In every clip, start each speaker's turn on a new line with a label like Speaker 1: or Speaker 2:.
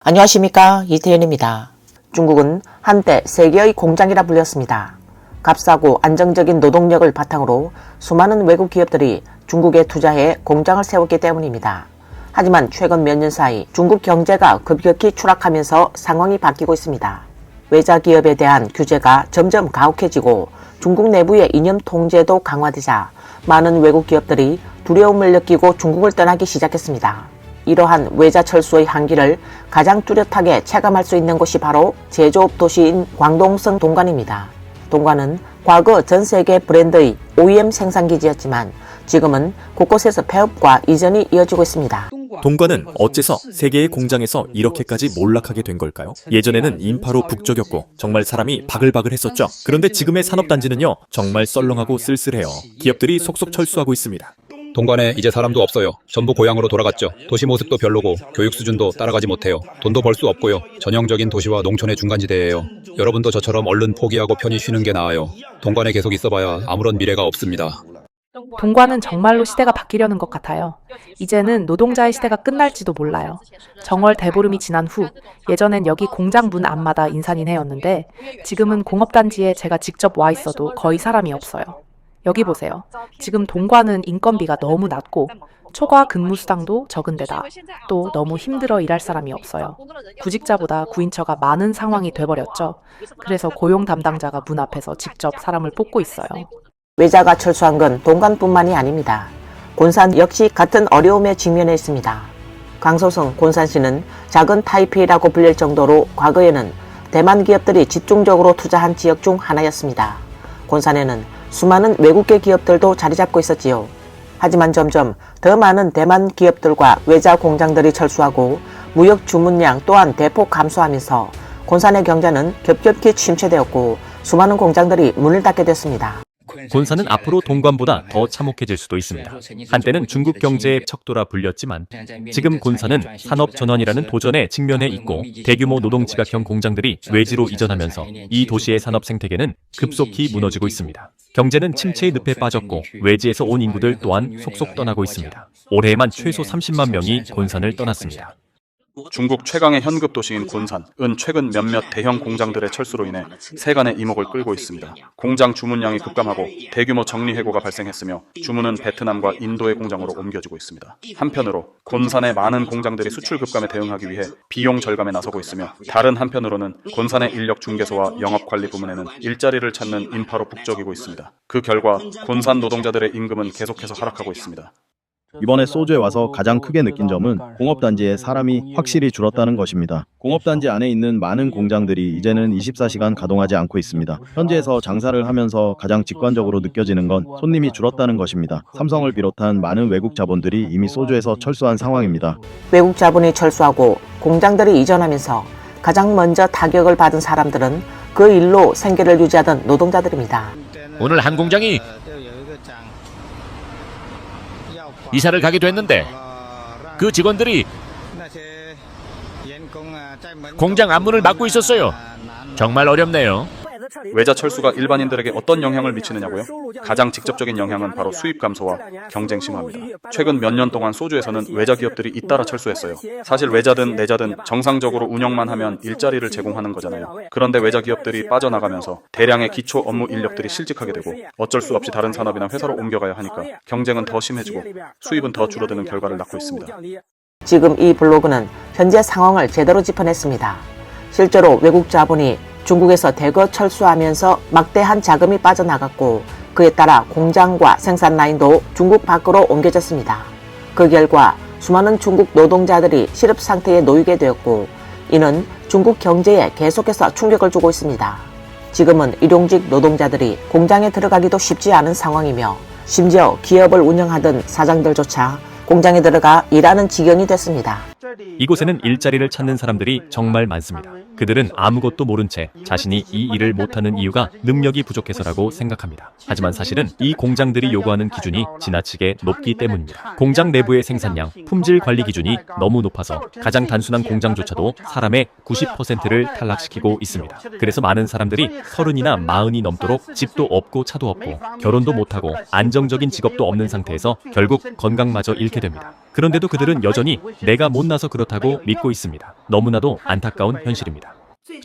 Speaker 1: 안녕하십니까, 이태현입니다. 중국은 한때 세계의 공장이라 불렸습니다. 값싸고 안정적인 노동력을 바탕으로 수많은 외국 기업들이 중국에 투자해 공장을 세웠기 때문입니다. 하지만 최근 몇 년 사이 중국 경제가 급격히 추락하면서 상황이 바뀌고 있습니다. 외자 기업에 대한 규제가 점점 가혹해지고 중국 내부의 이념 통제도 강화되자 많은 외국 기업들이 두려움을 느끼고 중국을 떠나기 시작했습니다. 이러한 외자 철수의 한기를 가장 뚜렷하게 체감할 수 있는 곳이 바로 제조업 도시인 광동성 동관입니다. 동관은 과거 전 세계 브랜드의 OEM 생산기지였지만 지금은 곳곳에서 폐업과 이전이 이어지고 있습니다.
Speaker 2: 동관은 어째서 세계의 공장에서 이렇게까지 몰락하게 된 걸까요? 예전에는 인파로 북적였고 정말 사람이 바글바글 했었죠. 그런데 지금의 산업단지는요, 정말 썰렁하고 쓸쓸해요. 기업들이 속속 철수하고 있습니다.
Speaker 3: 동관에 이제 사람도 없어요. 전부 고향으로 돌아갔죠. 도시 모습도 별로고 교육 수준도 따라가지 못해요. 돈도 벌 수 없고요. 전형적인 도시와 농촌의 중간지대예요. 여러분도 저처럼 얼른 포기하고 편히 쉬는 게 나아요. 동관에 계속 있어봐야 아무런 미래가 없습니다.
Speaker 4: 동관은 정말로 시대가 바뀌려는 것 같아요. 이제는 노동자의 시대가 끝날지도 몰라요. 정월 대보름이 지난 후 예전엔 여기 공장 문 앞마다 인산인해였는데 지금은 공업단지에 제가 직접 와 있어도 거의 사람이 없어요. 여기 보세요. 지금 동관은 인건비가 너무 낮고 초과 근무 수당도 적은 데다 또 너무 힘들어 일할 사람이 없어요. 구직자보다 구인처가 많은 상황이 돼버렸죠. 그래서 고용 담당자가 문 앞에서 직접 사람을 뽑고 있어요.
Speaker 1: 외자가 철수한 건 동관뿐만이 아닙니다. 곤산 역시 같은 어려움에 직면해 있습니다. 강소성 곤산시는 작은 타이페이라고 불릴 정도로 과거에는 대만 기업들이 집중적으로 투자한 지역 중 하나였습니다. 곤산에는 수많은 외국계 기업들도 자리 잡고 있었지요. 하지만 점점 더 많은 대만 기업들과 외자 공장들이 철수하고 무역 주문량 또한 대폭 감소하면서 곤산의 경제는 급격히 침체되었고 수많은 공장들이 문을 닫게 됐습니다.
Speaker 2: 곤산은 앞으로 동관보다 더 참혹해질 수도 있습니다. 한때는 중국 경제의 척도라 불렸지만 지금 곤산은 산업 전환이라는 도전에 직면해 있고 대규모 노동 집약형 공장들이 외지로 이전하면서 이 도시의 산업 생태계는 급속히 무너지고 있습니다. 경제는 침체의 늪에 빠졌고 외지에서 온 인구들 또한 속속 떠나고 있습니다. 올해에만 최소 30만 명이 곤산을 떠났습니다.
Speaker 5: 중국 최강의 현급 도시인 곤산은 최근 몇몇 대형 공장들의 철수로 인해 세간의 이목을 끌고 있습니다. 공장 주문량이 급감하고 대규모 정리해고가 발생했으며 주문은 베트남과 인도의 공장으로 옮겨지고 있습니다. 한편으로 곤산의 많은 공장들이 수출 급감에 대응하기 위해 비용 절감에 나서고 있으며 다른 한편으로는 곤산의 인력 중개소와 영업관리 부문에는 일자리를 찾는 인파로 북적이고 있습니다. 그 결과 곤산 노동자들의 임금은 계속해서 하락하고 있습니다.
Speaker 6: 이번에 소주에 와서 가장 크게 느낀 점은 공업단지에 사람이 확실히 줄었다는 것입니다. 공업단지 안에 있는 많은 공장들이 이제는 24시간 가동하지 않고 있습니다. 현지에서 장사를 하면서 가장 직관적으로 느껴지는 건 손님이 줄었다는 것입니다. 삼성을 비롯한 많은 외국 자본들이 이미 소주에서 철수한 상황입니다.
Speaker 1: 외국 자본이 철수하고 공장들이 이전하면서 가장 먼저 타격을 받은 사람들은 그 일로 생계를 유지하던 노동자들입니다.
Speaker 7: 오늘 한 공장이 이사를 가게 됐는데 그 직원들이 공장 앞문을 막고 있었어요. 정말 어렵네요.
Speaker 5: 외자 철수가 일반인들에게 어떤 영향을 미치느냐고요? 가장 직접적인 영향은 바로 수입 감소와 경쟁 심화입니다. 최근 몇 년 동안 소주에서는 외자 기업들이 잇따라 철수했어요. 사실 외자든 내자든 정상적으로 운영만 하면 일자리를 제공하는 거잖아요. 그런데 외자 기업들이 빠져나가면서 대량의 기초 업무 인력들이 실직하게 되고 어쩔 수 없이 다른 산업이나 회사로 옮겨가야 하니까 경쟁은 더 심해지고 수입은 더 줄어드는 결과를 낳고 있습니다.
Speaker 1: 지금 이 블로그는 현재 상황을 제대로 짚어냈습니다. 실제로 외국 자본이 중국에서 대거 철수하면서 막대한 자금이 빠져나갔고 그에 따라 공장과 생산 라인도 중국 밖으로 옮겨졌습니다. 그 결과 수많은 중국 노동자들이 실업 상태에 놓이게 되었고 이는 중국 경제에 계속해서 충격을 주고 있습니다. 지금은 일용직 노동자들이 공장에 들어가기도 쉽지 않은 상황이며 심지어 기업을 운영하던 사장들조차 공장에 들어가 일하는 지경이 됐습니다.
Speaker 2: 이곳에는 일자리를 찾는 사람들이 정말 많습니다. 그들은 아무것도 모른 채 자신이 이 일을 못하는 이유가 능력이 부족해서라고 생각합니다. 하지만 사실은 이 공장들이 요구하는 기준이 지나치게 높기 때문입니다. 공장 내부의 생산량, 품질 관리 기준이 너무 높아서 가장 단순한 공장조차도 사람의 90%를 탈락시키고 있습니다. 그래서 많은 사람들이 30이나 40이 넘도록 집도 없고 차도 없고 결혼도 못하고 안정적인 직업도 없는 상태에서 결국 건강마저 잃게 됩니다. 그런데도 그들은 여전히 내가 못나서 그렇다고 믿고 있습니다. 너무나도 안타까운 현실입니다.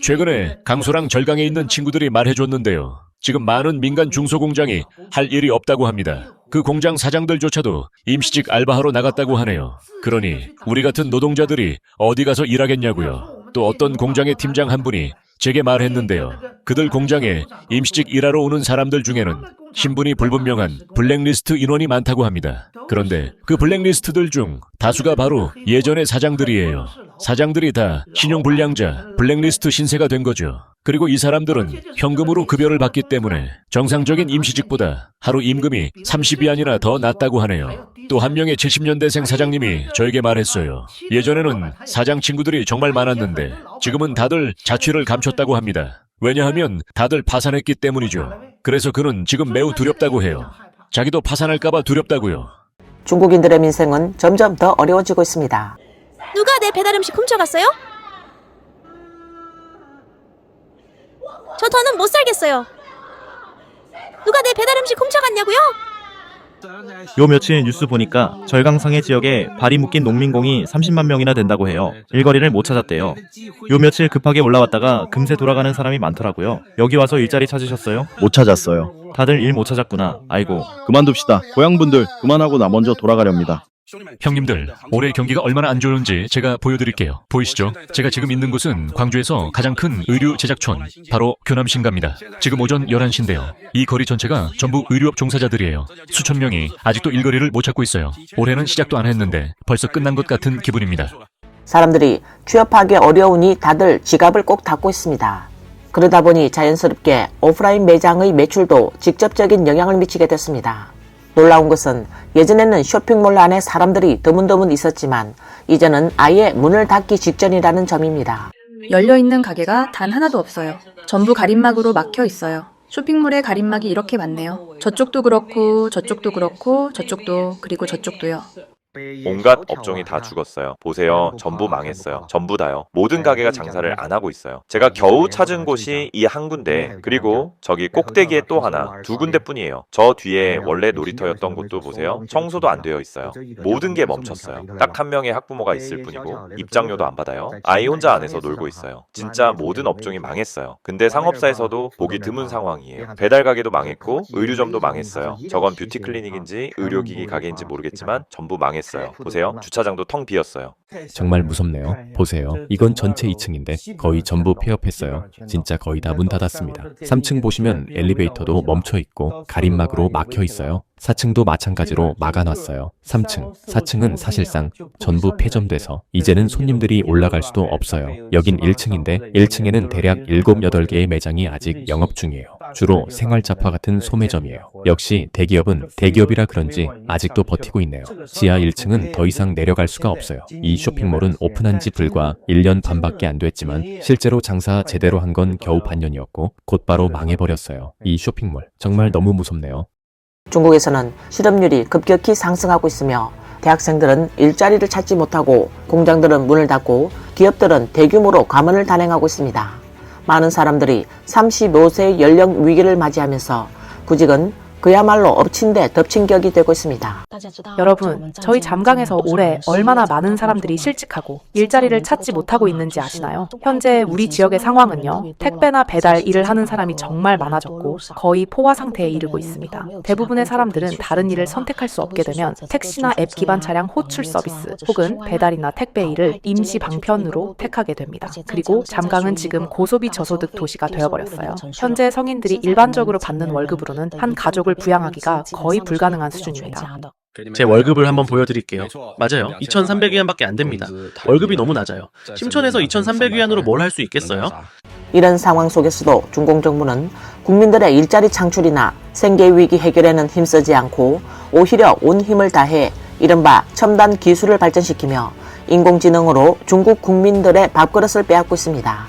Speaker 7: 최근에 강소랑 절강에 있는 친구들이 말해줬는데요. 지금 많은 민간 중소공장이 할 일이 없다고 합니다. 그 공장 사장들조차도 임시직 알바하러 나갔다고 하네요. 그러니 우리 같은 노동자들이 어디 가서 일하겠냐고요. 또 어떤 공장의 팀장 한 분이 제게 말했는데요. 그들 공장에 임시직 일하러 오는 사람들 중에는 신분이 불분명한 블랙리스트 인원이 많다고 합니다. 그런데 그 블랙리스트들 중 다수가 바로 예전의 사장들이에요. 사장들이 다 신용불량자, 블랙리스트 신세가 된 거죠. 그리고 이 사람들은 현금으로 급여를 받기 때문에 정상적인 임시직보다 하루 임금이 30위안이나 더 낮다고 하네요. 또 한 명의 70년대생 사장님이 저에게 말했어요. 예전에는 사장 친구들이 정말 많았는데 지금은 다들 자취를 감췄다고 합니다. 왜냐하면 다들 파산했기 때문이죠. 그래서 그는 지금 매우 두렵다고 해요. 자기도 파산할까봐 두렵다고요.
Speaker 1: 중국인들의 민생은 점점 더 어려워지고 있습니다.
Speaker 8: 누가 내 배달 음식 훔쳐갔어요? 저 더는 못 살겠어요. 누가 내 배달 음식 훔쳐갔냐고요?
Speaker 9: 요 며칠 뉴스 보니까 절강상해 지역에 발이 묶인 농민공이 30만 명이나 된다고 해요. 일거리를 못 찾았대요. 요 며칠 급하게 올라왔다가 금세 돌아가는 사람이 많더라고요. 여기 와서 일자리 찾으셨어요?
Speaker 6: 못 찾았어요.
Speaker 9: 다들 일 못 찾았구나. 아이고.
Speaker 6: 그만둡시다. 고향분들 그만하고 나 먼저 돌아가렵니다.
Speaker 2: 형님들, 올해 경기가 얼마나 안 좋은지 제가 보여드릴게요. 보이시죠? 제가 지금 있는 곳은 광주에서 가장 큰 의류 제작촌, 바로 교남신가입니다. 지금 오전 11시인데요. 이 거리 전체가 전부 의류업 종사자들이에요. 수천 명이 아직도 일거리를 못 찾고 있어요. 올해는 시작도 안 했는데 벌써 끝난 것 같은 기분입니다.
Speaker 1: 사람들이 취업하기 어려우니 다들 지갑을 꼭 닫고 있습니다. 그러다 보니 자연스럽게 오프라인 매장의 매출도 직접적인 영향을 미치게 됐습니다. 놀라운 것은 예전에는 쇼핑몰 안에 사람들이 드문드문 있었지만 이제는 아예 문을 닫기 직전이라는 점입니다.
Speaker 10: 열려있는 가게가 단 하나도 없어요. 전부 가림막으로 막혀 있어요. 쇼핑몰에 가림막이 이렇게 많네요. 저쪽도 그렇고 저쪽도 그렇고 저쪽도 그리고 저쪽도요.
Speaker 11: 온갖 업종이 다 죽었어요. 보세요. 전부 망했어요. 전부 다요. 모든 가게가 장사를 안 하고 있어요. 제가 겨우 찾은 곳이 이 한 군데, 그리고 저기 꼭대기에 또 하나, 두 군데뿐이에요. 저 뒤에 원래 놀이터였던 곳도 보세요. 청소도 안 되어 있어요. 모든 게 멈췄어요. 딱 한 명의 학부모가 있을 뿐이고 입장료도 안 받아요. 아이 혼자 안에서 놀고 있어요. 진짜 모든 업종이 망했어요. 근데 상업사에서도 보기 드문 상황이에요. 배달 가게도 망했고 의류점도 망했어요. 저건 뷰티 클리닉인지 의료기기 가게인지 모르겠지만 전부 망했어요. 보세요. 주차장도 텅 비었어요.
Speaker 2: 정말 무섭네요. 보세요. 이건 전체 2층인데 거의 전부 폐업했어요. 진짜 거의 다 문 닫았습니다. 3층 보시면 엘리베이터도 멈춰 있고 가림막으로 막혀 있어요. 4층도 마찬가지로 막아놨어요. 3층, 4층은 사실상 전부 폐점돼서 이제는 손님들이 올라갈 수도 없어요. 여긴 1층인데 1층에는 대략 7, 8개의 매장이 아직 영업 중이에요. 주로 생활잡화 같은 소매점이에요. 역시 대기업은 대기업이라 그런지 아직도 버티고 있네요. 지하 1층은 더 이상 내려갈 수가 없어요. 이 쇼핑몰은 오픈한 지 불과 1년 반밖에 안 됐지만 실제로 장사 제대로 한 건 겨우 반년이었고 곧바로 망해버렸어요. 이 쇼핑몰 정말 너무 무섭네요.
Speaker 1: 중국에서는 실업률이 급격히 상승하고 있으며 대학생들은 일자리를 찾지 못하고 공장들은 문을 닫고 기업들은 대규모로 감원을 단행하고 있습니다. 많은 사람들이 35세 연령 위기를 맞이하면서 구직은 그야말로 엎친 데 덮친 격이 되고 있습니다.
Speaker 4: 여러분, 저희 잠강에서 올해 얼마나 많은 사람들이 실직하고 일자리를 찾지 못하고 있는지 아시나요? 현재 우리 지역의 상황은요, 택배나 배달 일을 하는 사람이 정말 많아졌고 거의 포화 상태에 이르고 있습니다. 대부분의 사람들은 다른 일을 선택할 수 없게 되면 택시나 앱 기반 차량 호출 서비스 혹은 배달이나 택배 일을 임시 방편으로 택하게 됩니다. 그리고 잠강은 지금 고소비 저소득 도시가 되어버렸어요. 현재 성인들이 일반적으로 받는 월급으로는 한 가족을 부양하기가 거의 불가능한 수준입니다.
Speaker 12: 제 월급을 한번 보여드릴게요. 맞아요. 2,300위안밖에 안 됩니다. 월급이 너무 낮아요. 심천에서 2,300위안으로 뭘 할 수 있겠어요?
Speaker 1: 이런 상황 속에서도 중국 정부는 국민들의 일자리 창출이나 생계 위기 해결에는 힘쓰지 않고 오히려 온 힘을 다해 이른바 첨단 기술을 발전시키며 인공지능으로 중국 국민들의 밥그릇을 빼앗고 있습니다.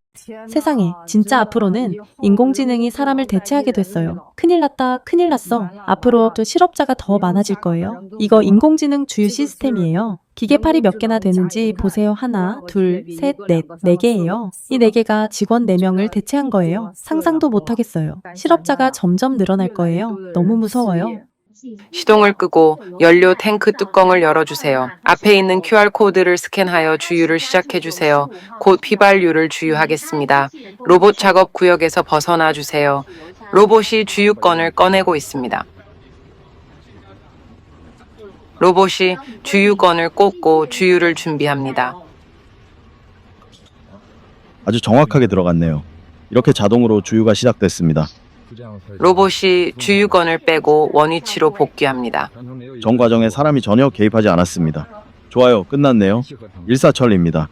Speaker 13: 세상에, 진짜 앞으로는 인공지능이 사람을 대체하게 됐어요. 큰일 났다, 큰일 났어. 앞으로 또 실업자가 더 많아질 거예요. 이거 인공지능 주유 시스템이에요. 기계팔이 몇 개나 되는지 보세요. 하나, 둘, 셋, 넷, 4개예요. 이 4개가 직원 4명을 대체한 거예요. 상상도 못하겠어요. 실업자가 점점 늘어날 거예요. 너무 무서워요.
Speaker 14: 시동을 끄고 연료 탱크 뚜껑을 열어주세요. 앞에 있는 QR코드를 스캔하여 주유를 시작해주세요. 곧 휘발유를 주유하겠습니다. 로봇 작업 구역에서 벗어나 주세요. 로봇이 주유건을 꺼내고 있습니다. 로봇이 주유건을 꽂고 주유를 준비합니다.
Speaker 6: 아주 정확하게 들어갔네요. 이렇게 자동으로 주유가 시작됐습니다.
Speaker 14: 로봇이 주유건을 빼고 원위치로 복귀합니다.
Speaker 6: 전 과정에 사람이 전혀 개입하지 않았습니다. 좋아요, 끝났네요. 일사천리입니다.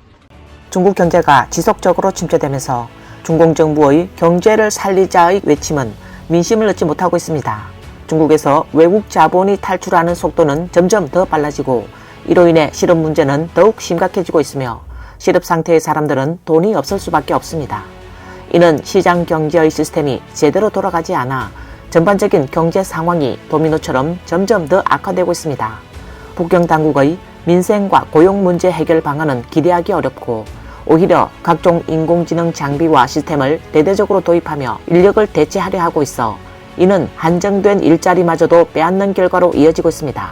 Speaker 1: 중국 경제가 지속적으로 침체되면서 중공 정부의 경제를 살리자의 외침은 민심을 얻지 못하고 있습니다. 중국에서 외국 자본이 탈출하는 속도는 점점 더 빨라지고 이로 인해 실업 문제는 더욱 심각해지고 있으며 실업 상태의 사람들은 돈이 없을 수밖에 없습니다. 이는 시장 경제의 시스템이 제대로 돌아가지 않아 전반적인 경제 상황이 도미노처럼 점점 더 악화되고 있습니다. 북경 당국의 민생과 고용 문제 해결 방안은 기대하기 어렵고 오히려 각종 인공지능 장비와 시스템을 대대적으로 도입하며 인력을 대체하려 하고 있어 이는 한정된 일자리마저도 빼앗는 결과로 이어지고 있습니다.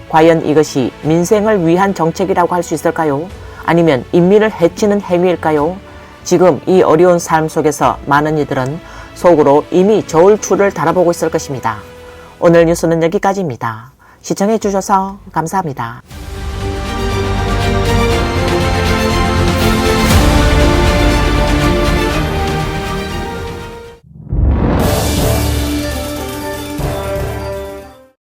Speaker 1: 과연 이것이 민생을 위한 정책이라고 할 수 있을까요? 아니면 인민을 해치는 행위일까요? 지금 이 어려운 삶 속에서 많은 이들은 속으로 이미 저울 추를 달아보고 있을 것입니다. 오늘 뉴스는 여기까지입니다. 시청해 주셔서 감사합니다.